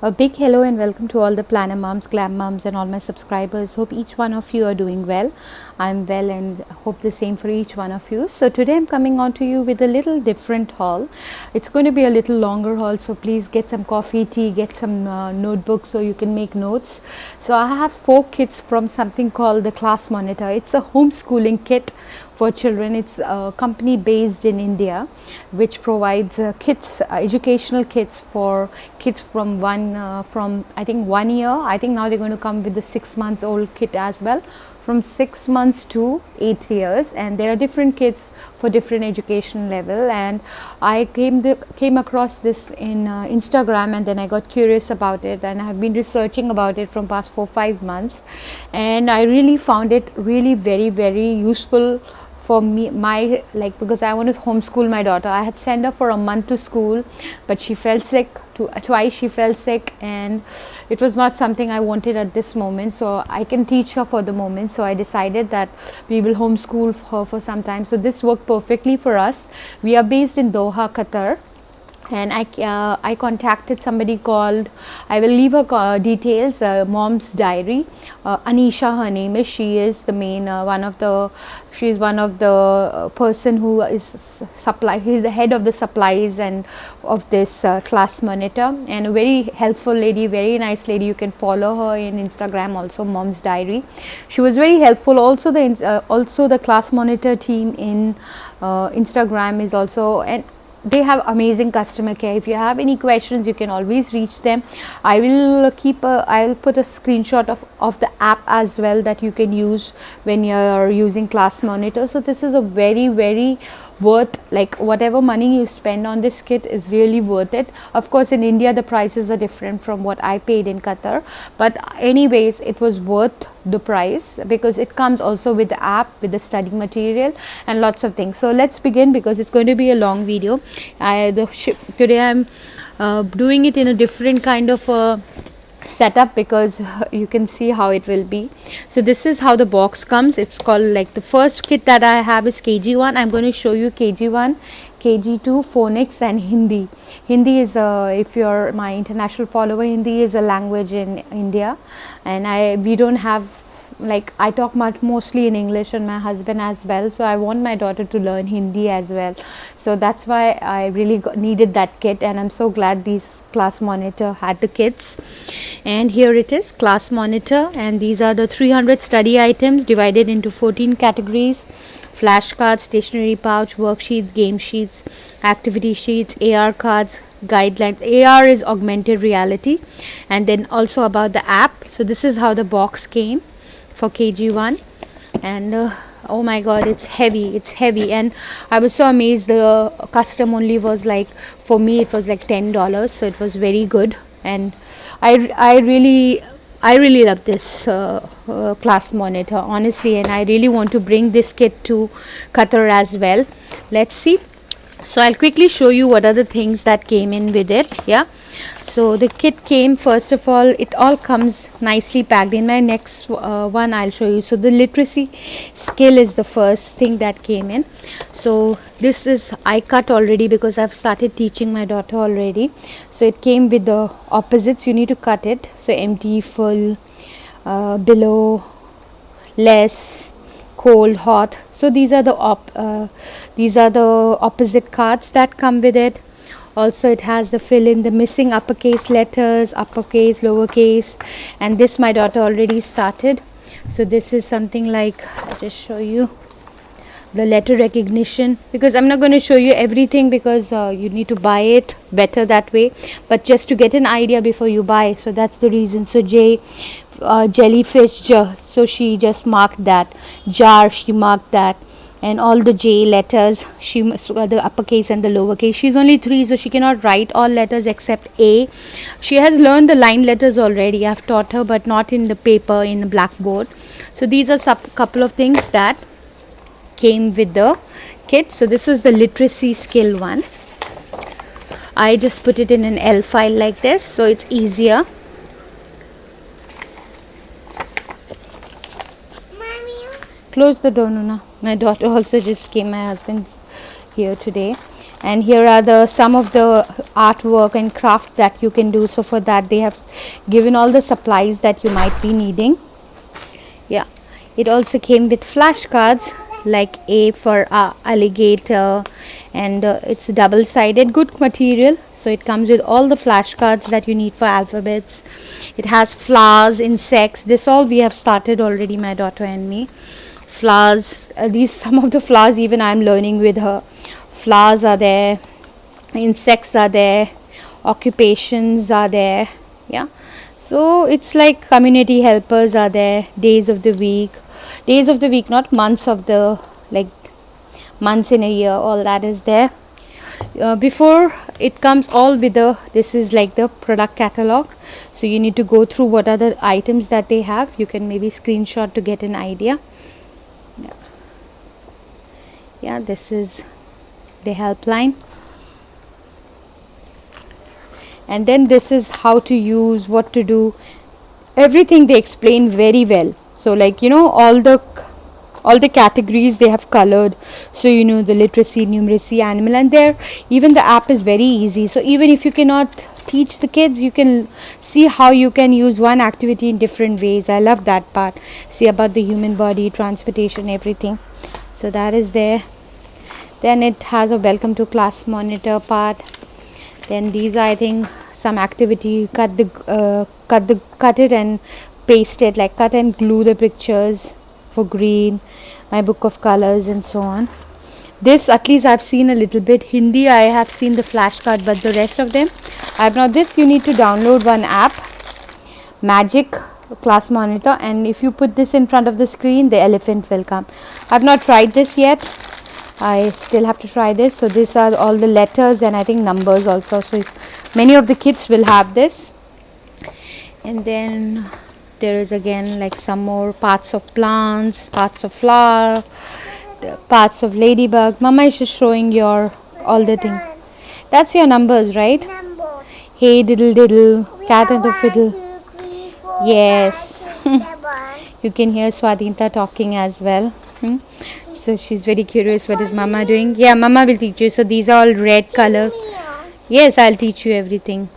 A big hello and welcome to all the planner moms, glam moms and all my subscribers. Hope each one of you are doing well. I'm well and hope the same for each one of you. So today I'm coming on to you with a little different haul. It's going to be a little longer haul, so please get some coffee, tea, get some notebooks so you can make notes. So I have 4 kits from something called the Class Monitor. It's a homeschooling kit for children. It's a company based in India which provides kits, educational kits for kids from I think 1 year. I think now they're going to come with the 6 months old kit as well, from 6 months to 8 years, and there are different kits for different education level. And I came across this in Instagram, and then I got curious about it, and I have been researching about it from past 4-5 months, and I really found it really very useful for me, because I want to homeschool my daughter. I had sent her for a month to school, but she fell sick twice. She fell sick, and it was not something I wanted at this moment, so I can teach her for the moment. So I decided that we will homeschool her for some time. So this worked perfectly for us. We are based in Doha, Qatar, and I contacted somebody called, I will leave her details, Mom's Diary. Anisha, her name is. She is the main she's one of the person who is he's the head of the supplies and of this Class Monitor, and a very helpful lady, very nice lady. You can follow her in Instagram also, Mom's Diary. She was very helpful. Also the Class Monitor team in Instagram is also, and they have amazing customer care. If you have any questions, you can always reach them. I will put a screenshot of the app as well that you can use when you're using Class Monitor. So this is a very worth, like whatever money you spend on this kit is really worth it. Of course, in India the prices are different from what I paid in Qatar, but anyways it was worth the price because it comes also with the app, with the study material and lots of things. So let's begin, because it's going to be a long video. Today I'm doing it in a different kind of setup, because you can see how it will be. So this is how the box comes. It's called, like, the first kit that I have is KG1. I'm going to show you KG1, KG2, phonics and Hindi. Hindi is if you're my international follower, Hindi is a language in India, and we don't have, like, I talk mostly in English and my husband as well, so I want my daughter to learn Hindi as well. So that's why I really needed that kit, and I'm so glad these Class Monitor had the kits. And here it is, Class Monitor, and these are the 300 study items divided into 14 categories: flashcards, stationery pouch, worksheets, game sheets, activity sheets, AR cards, guidelines. AR is augmented reality, and then also about the app. So this is how the box came for KG1, and oh my god, it's heavy, and I was so amazed. The custom only was, like, for me it was like $10, so it was very good, and I really love this Class Monitor, honestly, and I really want to bring this kit to Qatar as well. Let's see. So I'll quickly show you what are the things that came in with it. Yeah, so the kit came, first of all, it all comes nicely packed. In my next one I'll show you. So the literacy skill is the first thing that came in. So this is, I cut already because I've started teaching my daughter already. So it came with the opposites, you need to cut it. So empty, full, below, less, cold, hot. So these are the opposite cards that come with it. Also it has the fill in the missing uppercase letters, uppercase, lowercase, and this my daughter already started. So this is something like, I'll just show you the letter recognition, because I'm not going to show you everything, because you need to buy it better that way, but just to get an idea before you buy. So that's the reason. So J, jellyfish, so she just marked that. Jar, she marked that, and all the J letters, she the uppercase and the lowercase. She's only 3, so she cannot write all letters except A. She has learned the line letters already. I've taught her, but not in the paper, in the blackboard. So these are couple of things that came with the kit. So this is the literacy skill one. I just put it in an L file like this, so it's easier. Close the door, Nuna. My daughter also just came, my husband here today, and here are some of the artwork and craft that you can do. So for that they have given all the supplies that you might be needing. Yeah, it also came with flashcards like A for alligator, and it's double-sided, good material. So it comes with all the flashcards that you need for alphabets. It has flowers, insects. This all we have started already, my daughter and me. Flowers, these some of the flowers even I'm learning with her. Flowers are there, insects are there, occupations are there. Yeah, so it's like community helpers are there, days of the week, not months of the, like months in a year, all that is there. Before it comes all with this is like the product catalog, so you need to go through what are the items that they have. You can maybe screenshot to get an idea. Yeah, this is the helpline, and then this is how to use, what to do, everything they explain very well. So like all the categories they have colored, so the literacy, numeracy, animal, and there even the app is very easy. So even if you cannot teach the kids, you can see how you can use one activity in different ways. I love that part. See about the human body, transportation, everything. So that is there. Then it has a welcome to class monitor part. Then these are, I think, some activity, cut it and paste it, like cut and glue the pictures for green, my book of colors, and so on. This at least I've seen a little bit. Hindi I have seen the flashcard, but the rest of them I've not. This you need to download one app, Magic Class Monitor, and if you put this in front of the screen, the elephant will come. I've not tried this yet. I still have to try this. So these are all the letters and I think numbers also. So many of the kids will have this. And then there is again like some more parts of plants, parts of flower, parts of ladybug. Mama is just showing your all the things. That's your numbers, right? Numbers. Hey diddle diddle, cat and the fiddle. 1, 2, 3, 4, Yes. 5, 6, 7. You can hear Swadhinta talking as well. So she's very curious what is Mama doing. Yeah, Mama will teach you. So these are all red color. Yes, I'll teach you everything.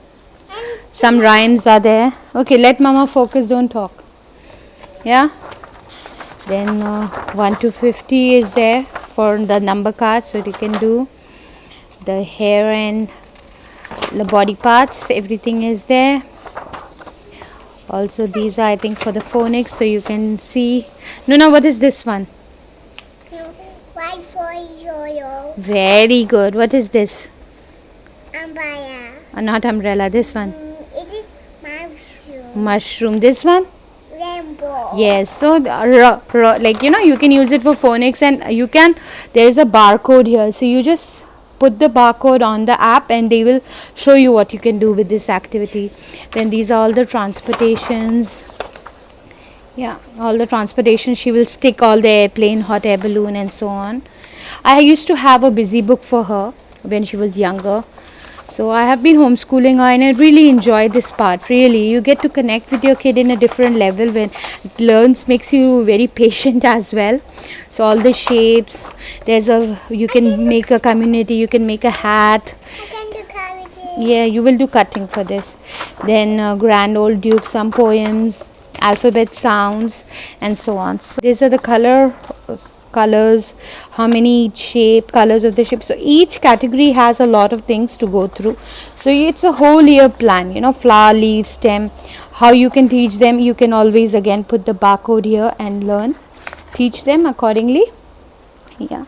Some rhymes are there. Okay, let Mama focus, don't talk. Yeah. Then 1 to 50 is there for the number card, so you can do the hair and the body parts. Everything is there. Also these are, I think, for the phonics, so you can see. No, what is this one? White for yo-yo. Very good. What is this? Umbrella. Not umbrella. This one. It is mushroom. Mushroom. This one. Rainbow. Yes. So like you can use it for phonics, and you can. There is a barcode here, so you just put the barcode on the app, and they will show you what you can do with this activity. Then these are all the transportations. Yeah, all the transportation. She will stick all the airplane, hot air balloon, and so on. I used to have a busy book for her when she was younger. So I have been homeschooling her, and I really enjoy this part. Really, you get to connect with your kid in a different level when it learns, makes you very patient as well. So all the shapes. You can make a community. You can make a hat. I can do cutting. Yeah, you will do cutting for this. Then Grand Old Duke, some poems, alphabet sounds, and so on. So these are the colors, how many each shape, colors of the shape. So each category has a lot of things to go through. So it's a whole year plan, flower, leaf, stem, how you can teach them. You can always again put the barcode here and teach them accordingly. Yeah.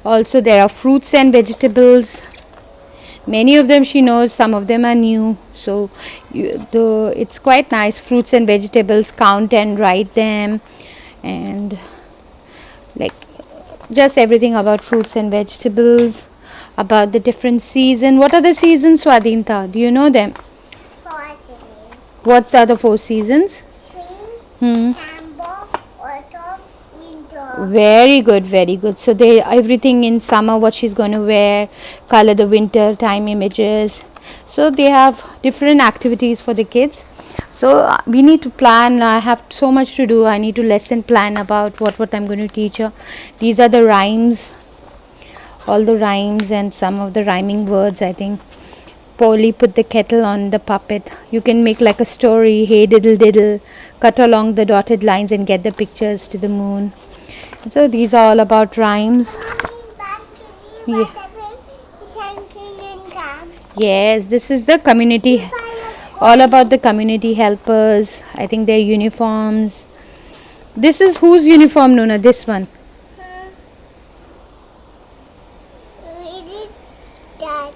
Also there are fruits and vegetables. Many of them she knows, some of them are new. So it's quite nice. Fruits and vegetables, count and write them, and like just everything about fruits and vegetables, about the different season. What are the seasons, Swadhinta? Do you know them? 4 seasons. What are the 4 seasons? Spring, summer, autumn, winter. Very good, very good. So everything in summer, what she's going to wear, color the winter time images. So they have different activities for the kids. So we need to plan. I have so much to do. I need to lesson plan about what I'm going to teach her. These are the rhymes. all the rhymes and some of the rhyming words. I think Polly put the kettle on the puppet. You can make like a story, hey diddle diddle, cut along the dotted lines and get the pictures to the moon. So these are all about rhymes. Yeah. Yes, this is the community, all about the community helpers. I think their uniforms. This is whose uniform, Nuna? This one. It is dark.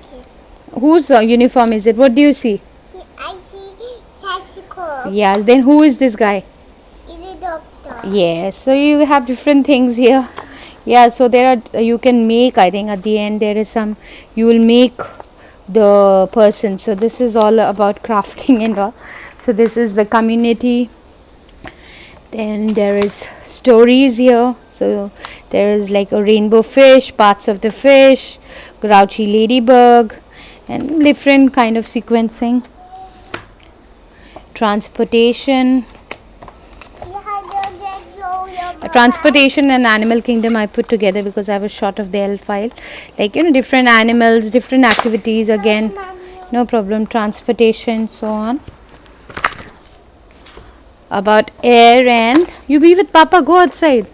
Whose uniform is it? What do you see? I see saxophone. Yeah, then who is this guy? It's a doctor. Yes, so you have different things here. Yeah, so there are, you can make, I think at the end there is some, you will make the person. So this is all about crafting and all. So this is the community. Then there is stories here. So there is like a rainbow fish, parts of the fish, grouchy ladybug, and different kind of sequencing. Transportation. Transportation and Animal Kingdom I put together because I was short of the L file. Like, you know, different animals, different activities again. No problem. Transportation, so on. About air and you be with Papa, go outside.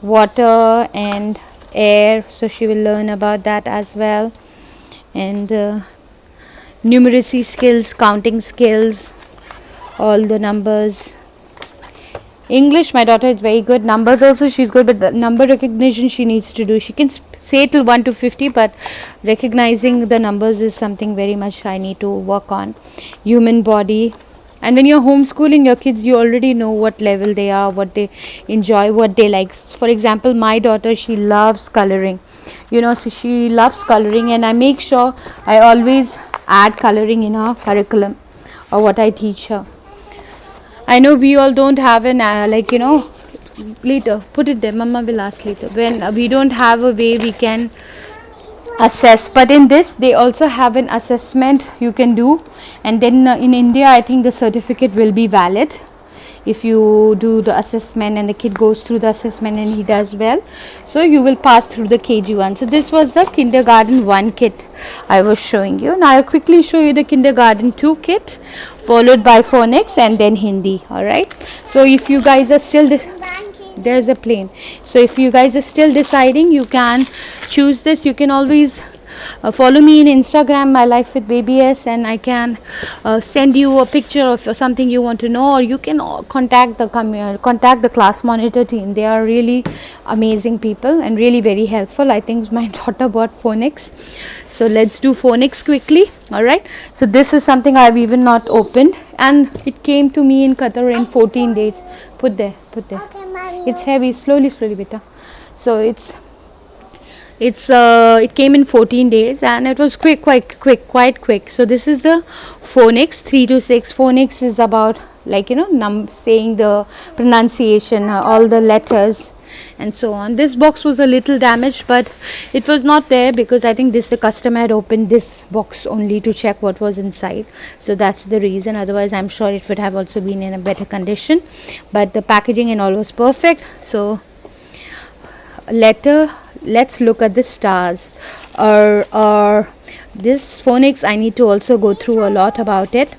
Water and air, so she will learn about that as well. And numeracy skills, counting skills, all the numbers. English, my daughter is very good. Numbers also she's good, but the number recognition she needs to do. She can say till 1 to 50, but recognizing the numbers is something very much I need to work on. Human body. And when you're homeschooling your kids, you already know what level they are, what they enjoy, what they like. For example, my daughter, she loves coloring. You know, so she loves coloring, and I make sure I always add coloring in her curriculum or what I teach her. I know we all don't have an like, you know, later put it there, Mama will ask later, when we don't have a way we can assess, but in this they also have an assessment you can do, and then in India I think the certificate will be valid if you do the assessment and the kid goes through the assessment and he does well, so you will pass through the KG1. So this was the kindergarten 1 kit I was showing you. Now I'll quickly show you the kindergarten 2 kit, followed by phonics and then Hindi. Alright, so if you guys are still there's a plane, so if you guys are still deciding, you can choose this. You can always follow me in Instagram, My Life with Baby S, and I can send you a picture of something you want to know, or you can contact the class monitor team. They are really amazing people and really very helpful. I think my daughter bought phonics, so let's do phonics quickly. All right, so this is something I've even not opened, and it came to me in Qatar in 14 days. Put there. Okay, It's heavy. Slowly beta. So it came in 14 days and it was quite quick. So this is the phonics 3 to 6. Phonics is about, like, you know, saying the pronunciation, all the letters and so on. This box was a little damaged, but it was not there because I think the customer had opened this box only to check what was inside, so that's the reason. Otherwise I'm sure it would have also been in a better condition, but the packaging and all was perfect. So let's look at the stars, or this phonics I need to also go through a lot about it.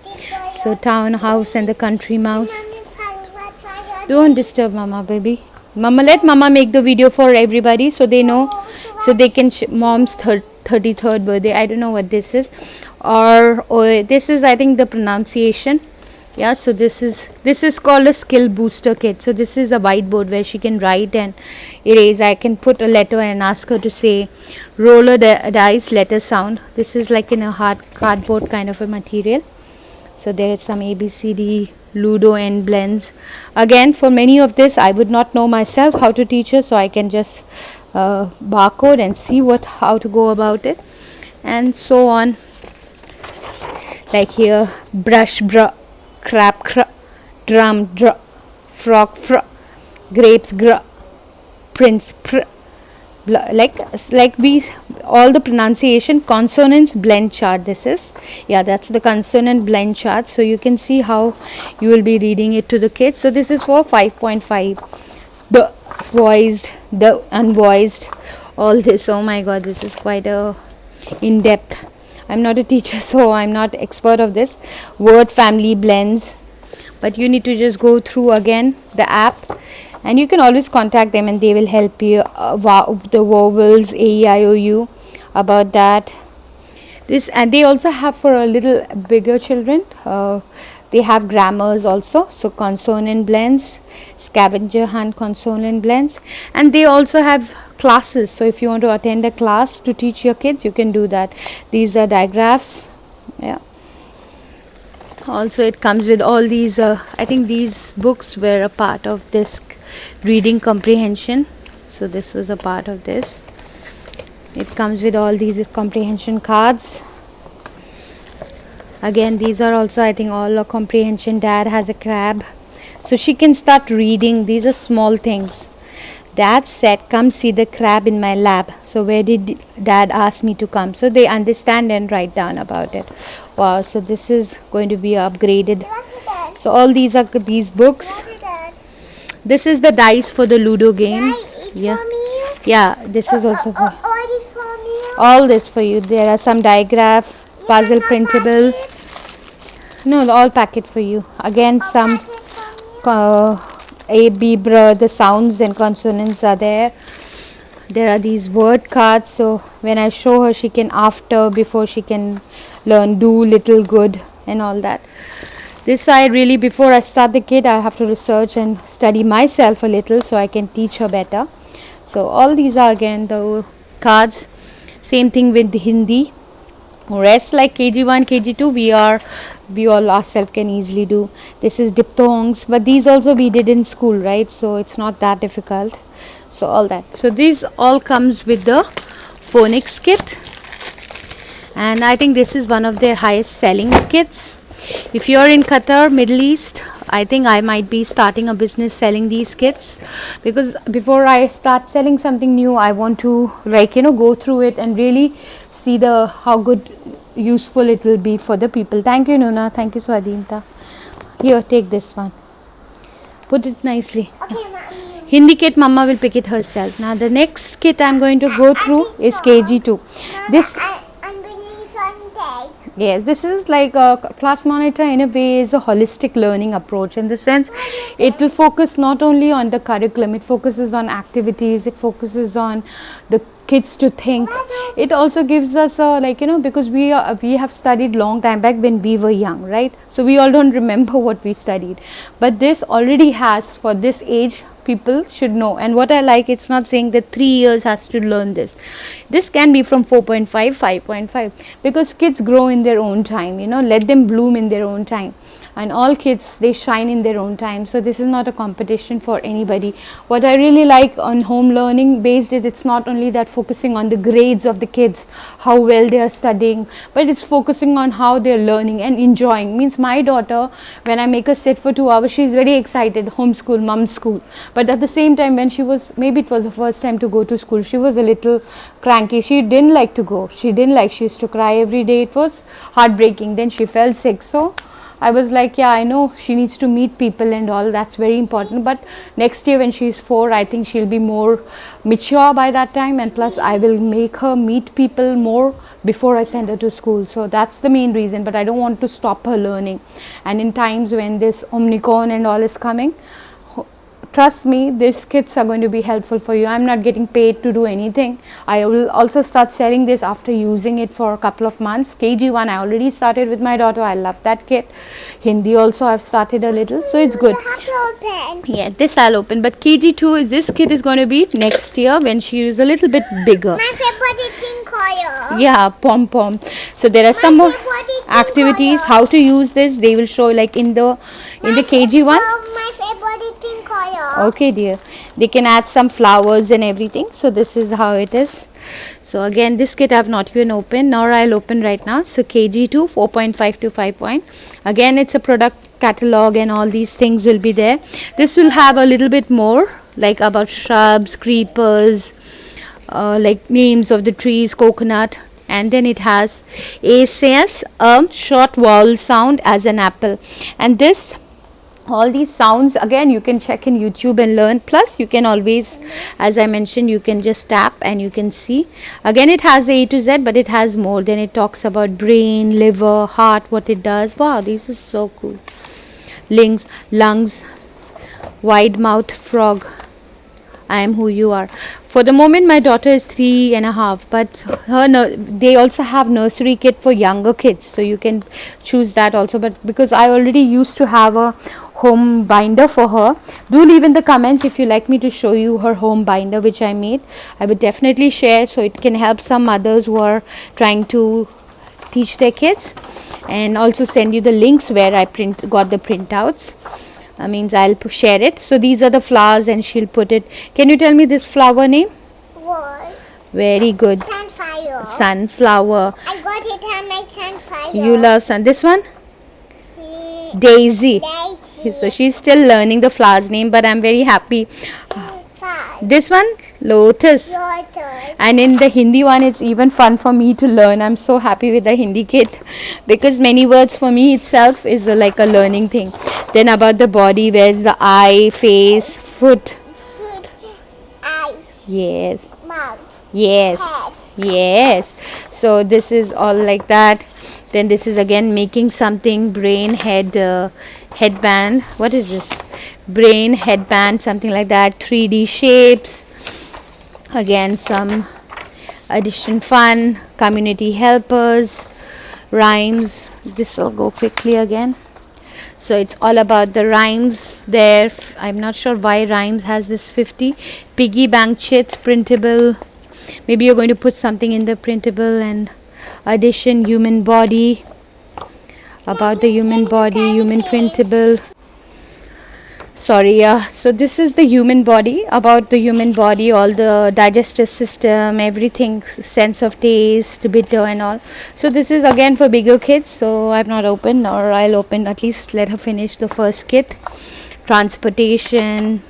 So townhouse and the country mouse. Don't disturb Mama, baby. Mama, let Mama make the video for everybody so they know, so they can mom's 33rd birthday. I don't know what this is, or this is, I think, the pronunciation. Yeah, so this is called a skill booster kit. So this is a whiteboard where she can write and erase. I can put a letter and ask her to say roller dice letter sound. This is like in a hard cardboard kind of a material. So there is some ABCD, Ludo and blends. Again, for many of this I would not know myself how to teach her, so I can just barcode and see how to go about it, and so on. Like here, brush, crab, drum, frog, grapes, prince, like these, all the pronunciation. Consonants blend chart, this is, yeah, that's the consonant blend chart. So you can see how you will be reading it to the kids. So this is for 5.5, the voiced, the unvoiced, all this. Oh my god, this is quite a in-depth. I'm not a teacher, so I'm not expert of this. Word family blends, but you need to just go through again the app, and you can always contact them and they will help you. The vowels A-E-I-O-U, about that. This, and they also have for a little bigger children, they have grammars also, so consonant blends, scavenger hunt consonant blends, and they also have classes. So if you want to attend a class to teach your kids, you can do that. These are digraphs. Yeah, also it comes with all these I think these books were a part of this reading comprehension, so this was a part of this. It comes with all these comprehension cards. Again, these are also, I think, all a comprehension. Dad has a crab, so she can start reading. These are small things. Dad said, come see the crab in my lab. So where did Dad ask me to come? So they understand and write down about it. Wow, so this is going to be upgraded. So all these are these books. This is the dice for the Ludo game. Yeah, yeah, this is also for all this for you. There are some digraph, puzzle printable. No, all packet for you. Again, some A, B, the sounds and consonants are there. There are these word cards, so when I show her, she can before she can learn do, little, good and all that. This side, really, before I start the kid, I have to research and study myself a little so I can teach her better. So all these are again the cards. Same thing with Hindi. Rest like KG1, KG2, we all ourselves can easily do. This is diphthongs, but these also we did in school, right? So it's not that difficult. So all that. So this all comes with the phonics kit, and I think this is one of their highest selling kits. If you're in Qatar, Middle East, I think I might be starting a business selling these kits, because before I start selling something new, I want to go through it and really see how good, useful it will be for the people. Thank you, Nuna. Thank you, Swadhinta. Here, take this one. Put it nicely. Okay, Mommy. Hindi kit, Mama will pick it herself. Now the next kit I'm going to go through is KG2. This. I'm going to use one take. Yes, this is like a class monitor in a way is a holistic learning approach, in the sense it will focus not only on the curriculum, it focuses on activities, it focuses on the kids to think. It also gives us because we have studied long time back when we were young, right? So we all don't remember what we studied, but this already has, for this age, people should know. And what I like, it's not saying that 3 years has to learn this. This can be from 4.5, 5.5, because kids grow in their own time, let them bloom in their own time. And all kids, they shine in their own time. So this is not a competition for anybody. What I really like on home learning based is, it's not only that focusing on the grades of the kids, how well they are studying, but it's focusing on how they're learning and enjoying. Means my daughter, when I make her sit for 2 hours, she's very excited, homeschool, mom's school. But at the same time, when she was, maybe it was the first time to go to school, she was a little cranky. She didn't like to go. She used to cry every day. It was heartbreaking. Then she fell sick. So I was like, yeah, I know she needs to meet people and all, that's very important. But next year when she's 4, I think she'll be more mature by that time, and plus I will make her meet people more before I send her to school. So that's the main reason, but I don't want to stop her learning. And in times when this Omnicron and all is coming, trust me, these kits are going to be helpful for you. I'm not getting paid to do anything. I will also start selling this after using it for a couple of months. KG1 I already started with my daughter. I love that kit. Hindi also I've started a little, so it's good. You have to open. Yeah, this I'll open. But KG2 is, this kit is going to be next year when she is a little bit bigger. My favorite is pink color. Yeah, pom pom. So there are some more activities how to use this. They will show like in the KG1. My favorite is pink color. Okay, dear. They can add some flowers and everything. So this is how it is. So again, this kit I have not even opened, nor I'll open right now. So KG2 4.5 to 5 point. Again, it's a product catalog and all these things will be there. This will have a little bit more like about shrubs, creepers, like names of the trees, coconut. And then it has A says a short vowel sound as an apple. And this all these sounds again you can check in YouTube and learn. Plus you can always, as I mentioned, you can just tap and you can see. Again it has A to Z, but it has more. Then it talks about brain, liver, heart, what it does. Wow, this is so cool. Lungs, wide mouth frog, I am who you are. For the moment my daughter is 3.5, but they also have nursery kit for younger kids, so you can choose that also. But because I already used to have a home binder for her, do leave in the comments if you like me to show you her home binder which I made. I would definitely share, so it can help some mothers who are trying to teach their kids, and also send you the links where I got the printouts. Means I'll share it. So these are the flowers and she'll put it. Can you tell me this flower name? Was Very good. sunflower. Sunflower. I got it on my sunflower. You love sun. This one? Mm, Daisy. Daisy. So she's still learning the flowers name, but I'm very happy. Five. This one? Lotus. Lotus. And in the Hindi one, it's even fun for me to learn. I'm so happy with the Hindi kit, because many words for me itself is like a learning thing. Then about the body, where's the eye, face, foot. Foot. Eyes. Yes. Mouth. Yes. Head. Yes. So this is all like that. Then this is again making something, brain, head, headband. What is this? Brain, headband, something like that. 3D shapes. Again some addition fun, community helpers, rhymes. This will go quickly again. So it's all about the rhymes there. I'm not sure why rhymes has this 50. Piggy bank chits, printable. Maybe you're going to put something in the printable. And addition, human body, about the human body, human printable. Sorry, so this is the human body, about the human body, all the digestive system, everything, sense of taste, bitter and all. So this is again for bigger kids, so I've not opened, or I'll open, at least let her finish the first kit. Transportation.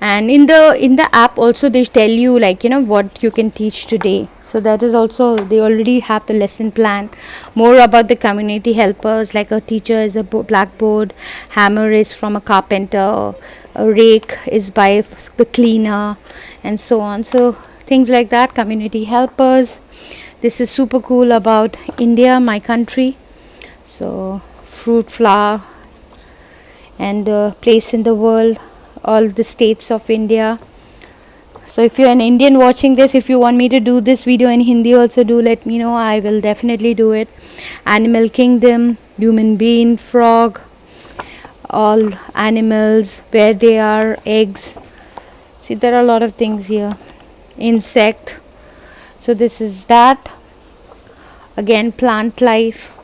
And in the app also they tell you, like, you know, what you can teach today. So that is also, they already have the lesson plan. More about the community helpers, like a teacher is a blackboard, hammer is from a carpenter, a rake is by the cleaner, and so on. So things like that, community helpers. This is super cool about India, my country. So fruit, flower, and place in the world, all the states of India. So if you're an Indian watching this, if you want me to do this video in Hindi also, do let me know. I will definitely do it. Animal kingdom, human being, frog, all animals, where they are, eggs. See, there are a lot of things here. Insect. So this is that. Again, plant life.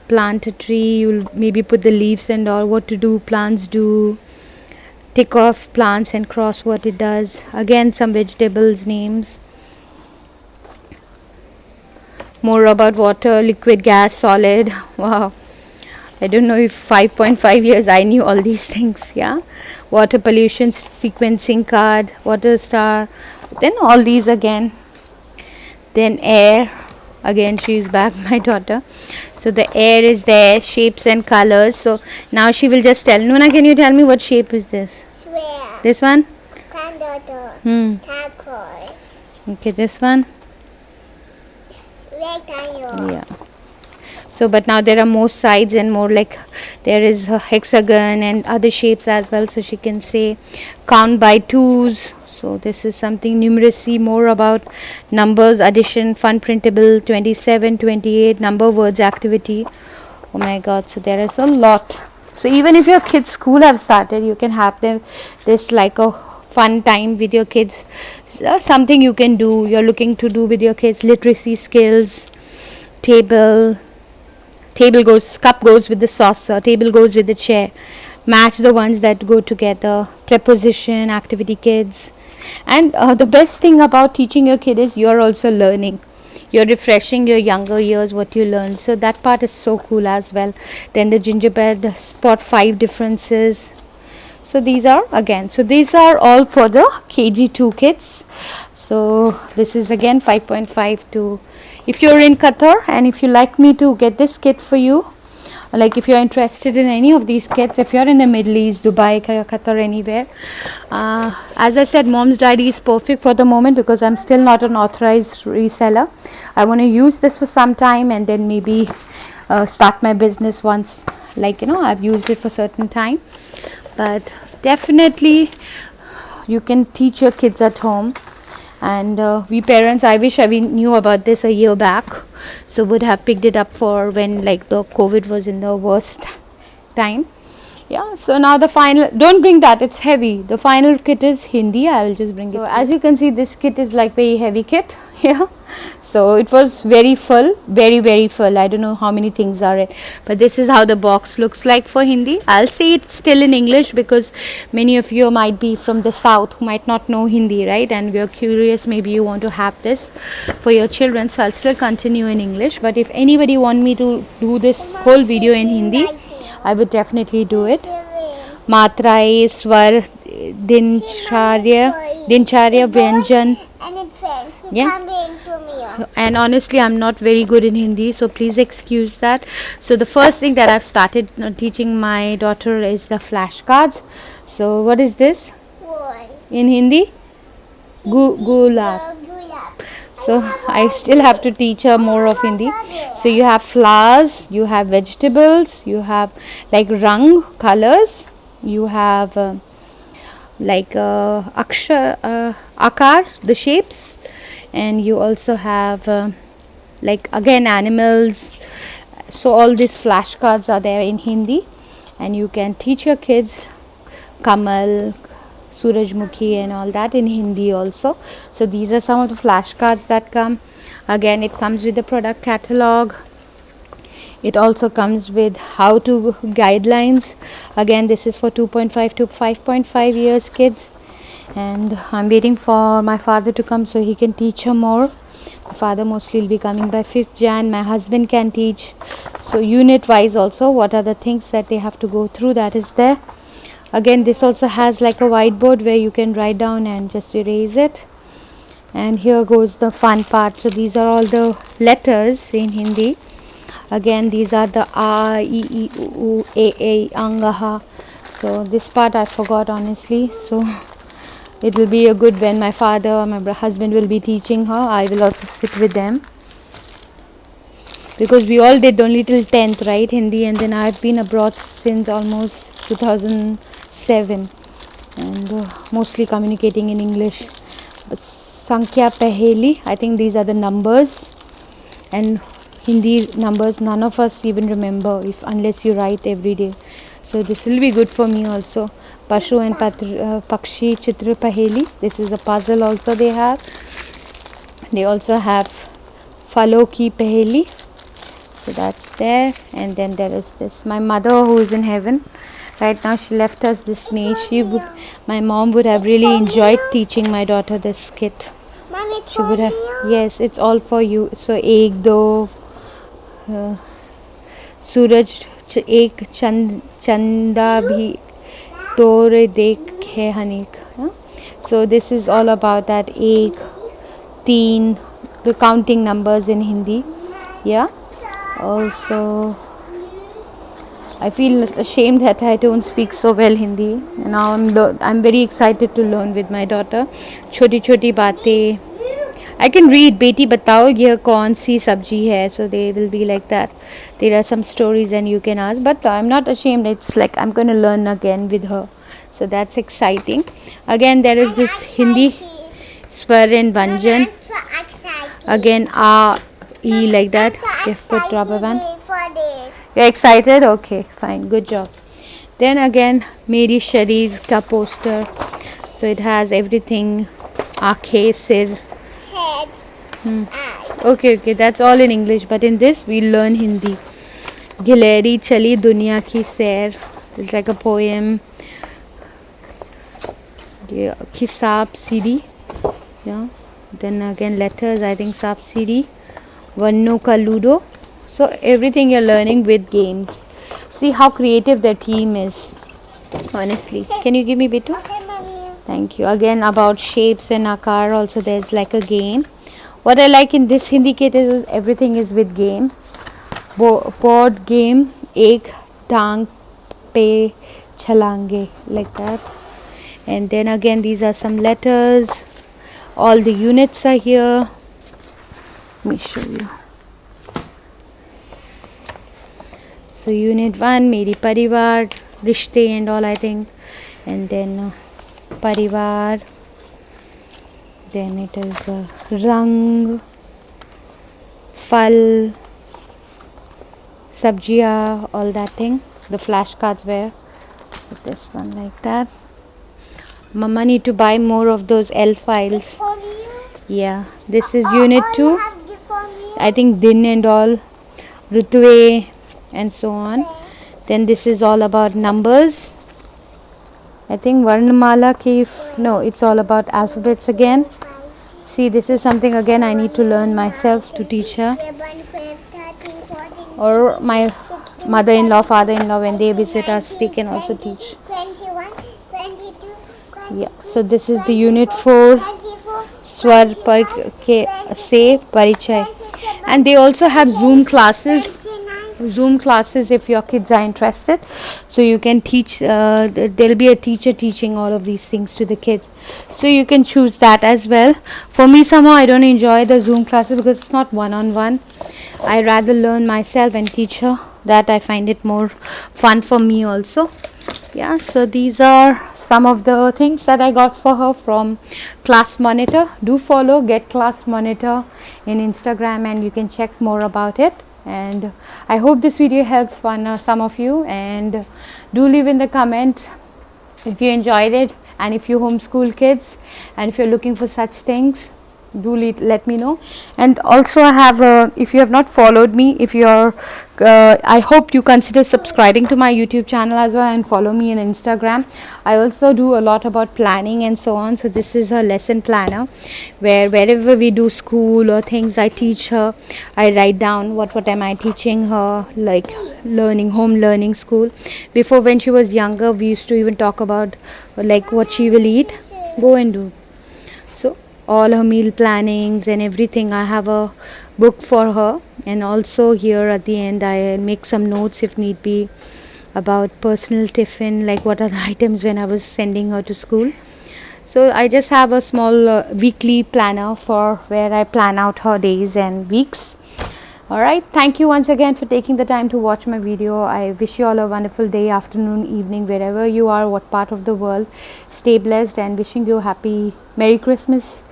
Plant a tree, you'll maybe put the leaves and all, what to do, plants do. Tick off plants and cross what it does. Again, some vegetables names. More about water, liquid, gas, solid. Wow. I don't know if 5.5 years I knew all these things. Yeah. Water pollution sequencing card, water star. Then all these again. Then air. Again, she's back, my daughter. So the air is there, shapes and colors. So now she will just tell. Nuna, can you tell me what shape is this? Square. This one? Quadrant. Circle. Okay, this one? Rectangle. Yeah. So but now there are more sides and more, like there is a hexagon and other shapes as well. So she can say count by twos. So this is something numeracy, more about numbers, addition, fun printable, 27, 28, number words activity. Oh my god, so there is a lot. So even if your kids' school have started, you can have them this like a fun time with your kids. So something you can do, you're looking to do with your kids. Literacy skills, table goes, cup goes with the saucer, table goes with the chair. Match the ones that go together. Preposition, activity kids. And the best thing about teaching your kid is you're also learning. You're refreshing your younger years what you learned. So that part is so cool as well. Then the gingerbread, spot 5 differences. So these are again. So these are all for the KG2 kids. So this is again 5.5 to. If you're in Qatar and if you like me to get this kit for you, Like if you're interested in any of these kits, if you're in the Middle East, Dubai, Qatar, anywhere, as I said, Mom's Diary is perfect for the moment because I'm still not an authorized reseller. I want to use this for some time and then maybe start my business once, like, you know, I've used it for certain time. But definitely you can teach your kids at home. And we parents, I wish we knew about this a year back, so would have picked it up for when like the COVID was in the worst time. Yeah, so now the final, don't bring that, it's heavy. The final kit is Hindi. I will just bring it. So as you can see, this kit is like very heavy kit. Yeah, so it was very full, very full. I don't know how many things are it, but this is how the box looks like for Hindi. I'll say it's still in English because many of you might be from the south who might not know Hindi, right? And we are curious, maybe you want to have this for your children, so I'll still continue in English. But if anybody want me to do this whole video in Hindi, I would definitely do it. Matraye, swar, dincharya, vyanjan. Yeah. And honestly, I'm not very good in Hindi, so please excuse that. So the first thing that I've started teaching my daughter is the flashcards. So what is this in Hindi? Gulab. So I still have to teach her more of Hindi. So you have flowers, you have vegetables, you have like rang, colors, you have like akar, the shapes, and you also have like again animals. So all these flashcards are there in Hindi, and you can teach your kids Kamal, Surajmukhi and all that in Hindi also. So these are some of the flashcards that come. Again, it comes with the product catalog. It also comes with how to guidelines. Again, this is for 2.5 to 5.5 years kids. And I'm waiting for my father to come so he can teach her more. My father mostly will be coming by 5th Jan. My husband can teach. So unit wise also, what are the things that they have to go through, that is there. Again, this also has like a whiteboard where you can write down and just erase it. And here goes the fun part. So these are all the letters in Hindi. Again, these are the A, E, I, U, A, Angaha. So this part I forgot honestly. So it will be a good when my father or my husband will be teaching her. I will also sit with them. Because we all did only till 10th, right, Hindi, and then I've been abroad since almost 2007 and mostly communicating in English. But Sankhya Paheli, I think these are the numbers, and Hindi numbers none of us even remember if unless you write every day. So this will be good for me also. Pashu and Pakshi Chitra Paheli, this is a puzzle also they have. They also have Falo Ki Paheli. So that's there, and then there is this. My mother, who is in heaven right now, she left us this maze. My mom would have really enjoyed teaching my daughter this kit. Mommy, She would have. Yes, it's all for you. So ek do सूरज एक चंदा भी तोरे देखे हनीक. So this is all about that ek, teen, the counting numbers in Hindi. Yeah. Also, I feel ashamed that I don't speak so well Hindi. Now I'm very excited to learn with my daughter. Choti choti baatein. I can read Beti batao ye kaun si sabji hai. So they will be like that. There are some stories and you can ask. But I'm not ashamed. It's like I'm going to learn again with her. So that's exciting. Again, there is this Hindi swar and vanjan. Again, A, E like that. Different rubber band. You're excited? Okay, fine. Good job. Then again, Meri Shareer ka poster. So it has everything. Aakhe, sir. Head. Eyes. Okay, that's all in English. But in this, we learn Hindi. Gileri chali duniya ki sair. It's like a poem. Yeah, Kisab Siri. Yeah. Then again, letters. I think Sap Siri. Vanno ka Ludo. So everything you're learning with games. See how creative their team is. Honestly. Can you give me Bitu? Okay, Mommy. Thank you. Again, about shapes and akar also there's like a game. What I like in this Hindi kit is everything is with game. Board game ek tang pe chalange, like that. And then again these are some letters. All the units are here. Let me show you. So unit 1, Meri Parivar, Rishte and all, I think. And then Parivar. Then it is Rang, Fal, Sabjiya, all that thing. The flashcards were. So this one like that. Mama need to buy more of those L files. For you? Yeah, this is unit 2. You have gift for me? I think Din and all, Rutue and so on. Then this is all about numbers. I think Varnamala Kif. No, it's all about alphabets again. See, this is something again I need to learn myself to teach her. 11, 12, 13, 14, Or my 16, mother-in-law, father-in-law, when they visit us, they can also 20, teach. 21, 22, Yeah, so this is the unit 4. 24, Swar par ke se parichay. And they also have Zoom classes. 29, Zoom classes if your kids are interested, so you can teach. There'll be a teacher teaching all of these things to the kids, so you can choose that as well. For me, somehow I don't enjoy the Zoom classes because it's not one-on-one. I rather learn myself and teach her. That I find it more fun for me also. Yeah, so these are some of the things that I got for her from Class Monitor. Do follow Get Class Monitor in Instagram and you can check more about it. And I hope this video helps some of you, and do leave in the comment if you enjoyed it, and if you homeschool kids and if you're looking for such things, do let me know. And also I have if you have not followed me, if you're I hope you consider subscribing to my YouTube channel as well and follow me on Instagram. I also do a lot about planning and so on. So this is a lesson planner where wherever we do school or things, I teach her. I write down what am I teaching her, like learning, home learning, school. Before, when she was younger, we used to even talk about like what she will eat. Go and do. So all her meal plannings and everything, I have a book for her. And also here at the end I make some notes if need be about personal tiffin, like what are the items when I was sending her to school. So I just have a small weekly planner for where I plan out her days and weeks. Alright, thank you once again for taking the time to watch my video. I wish you all a wonderful day, afternoon, evening, wherever you are, what part of the world. Stay blessed, and wishing you happy Merry Christmas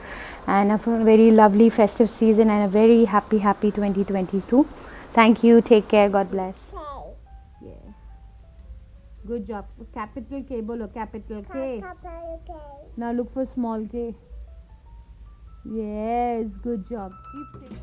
and a very lovely festive season and a very happy 2022. Thank you. Take care. God bless. K. Yeah. Good job. Capital K bolo. Capital K. Capital K. Now look for small k. Yes. Good job. Keep saying.